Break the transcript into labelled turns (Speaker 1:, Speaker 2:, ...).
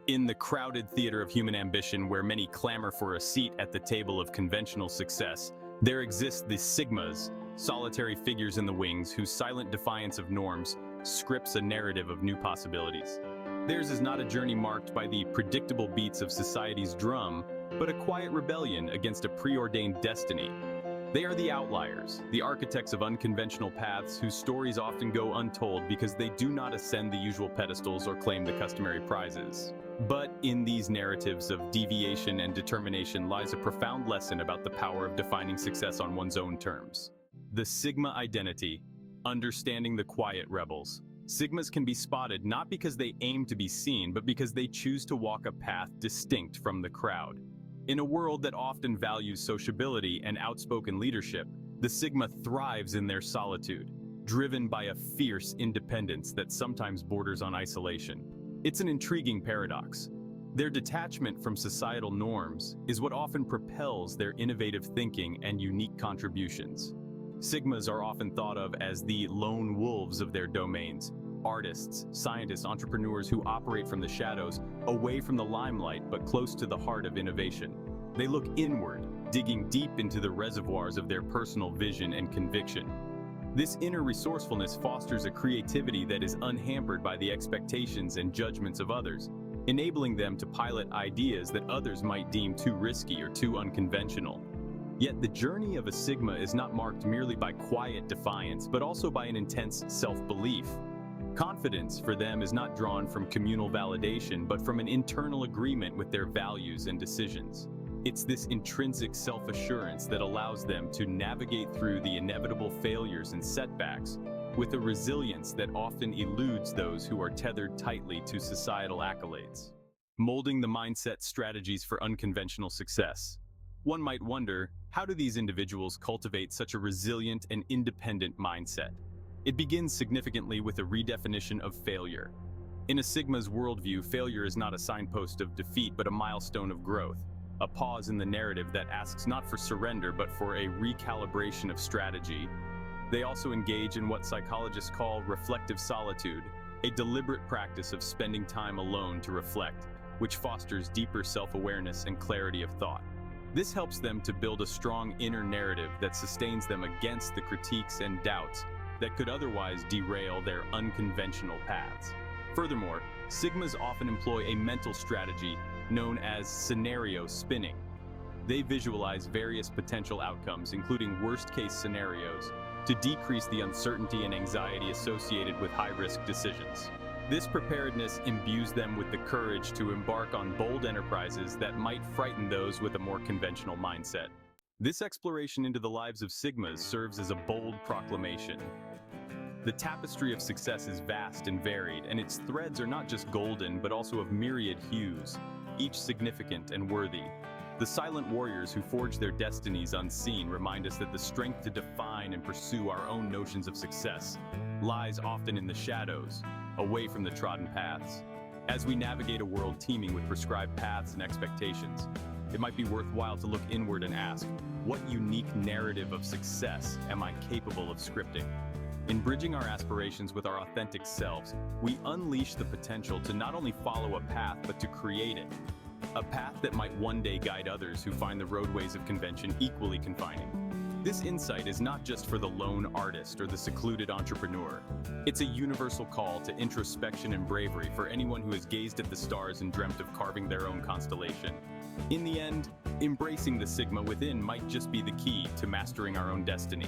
Speaker 1: In the crowded theater of human ambition, where many clamor for a seat at the table of conventional success, there exist the Sigmas, solitary figures in the wings whose silent defiance of norms scripts a narrative of new possibilities. Theirs is not a journey marked by the predictable beats of society's drum, but a quiet rebellion against a preordained destiny. They are the outliers, the architects of unconventional paths whose stories often go untold because they do not ascend the usual pedestals or claim the customary prizes. But in these narratives of deviation and determination lies a profound lesson about the power of defining success on one's own terms. The Sigma identity, understanding the quiet rebels. Sigmas can be spotted not because they aim to be seen, but because they choose to walk a path distinct from the crowd. In a world that often values sociability and outspoken leadership, the Sigma thrives in their solitude, driven by a fierce independence that sometimes borders on isolation. It's an intriguing paradox. Their detachment from societal norms is what often propels their innovative thinking and unique contributions. Sigmas are often thought of as the lone wolves of their domains, artists, scientists, entrepreneurs who operate from the shadows, away from the limelight but close to the heart of innovation. They look inward, digging deep into the reservoirs of their personal vision and conviction. This inner resourcefulness fosters a creativity that is unhampered by the expectations and judgments of others, enabling them to pilot ideas that others might deem too risky or too unconventional. Yet the journey of a Sigma is not marked merely by quiet defiance, but also by an intense self-belief. Confidence for them is not drawn from communal validation, but from an internal agreement with their values and decisions. It's this intrinsic self-assurance that allows them to navigate through the inevitable failures and setbacks with a resilience that often eludes those who are tethered tightly to societal accolades. Molding the mindset strategies for unconventional success. One might wonder, how do these individuals cultivate such a resilient and independent mindset? It begins significantly with a redefinition of failure. In a Sigma's worldview, failure is not a signpost of defeat, but a milestone of growth, a pause in the narrative that asks not for surrender, but for a recalibration of strategy. They also engage in what psychologists call reflective solitude, a deliberate practice of spending time alone to reflect, which fosters deeper self-awareness and clarity of thought. This helps them to build a strong inner narrative that sustains them against the critiques and doubts that could otherwise derail their unconventional paths. Furthermore, Sigmas often employ a mental strategy known as scenario spinning. They visualize various potential outcomes, including worst-case scenarios, to decrease the uncertainty and anxiety associated with high-risk decisions. This preparedness imbues them with the courage to embark on bold enterprises that might frighten those with a more conventional mindset. This exploration into the lives of Sigmas serves as a bold proclamation. The tapestry of success is vast and varied, and its threads are not just golden, but also of myriad hues, each significant and worthy. The silent warriors who forge their destinies unseen remind us that the strength to define and pursue our own notions of success lies often in the shadows, away from the trodden paths. As we navigate a world teeming with prescribed paths and expectations, it might be worthwhile to look inward and ask, what unique narrative of success am I capable of scripting? In bridging our aspirations with our authentic selves, we unleash the potential to not only follow a path, but to create it. A path that might one day guide others who find the roadways of convention equally confining. This insight is not just for the lone artist or the secluded entrepreneur. It's a universal call to introspection and bravery for anyone who has gazed at the stars and dreamt of carving their own constellation. In the end, embracing the Sigma within might just be the key to mastering our own destiny.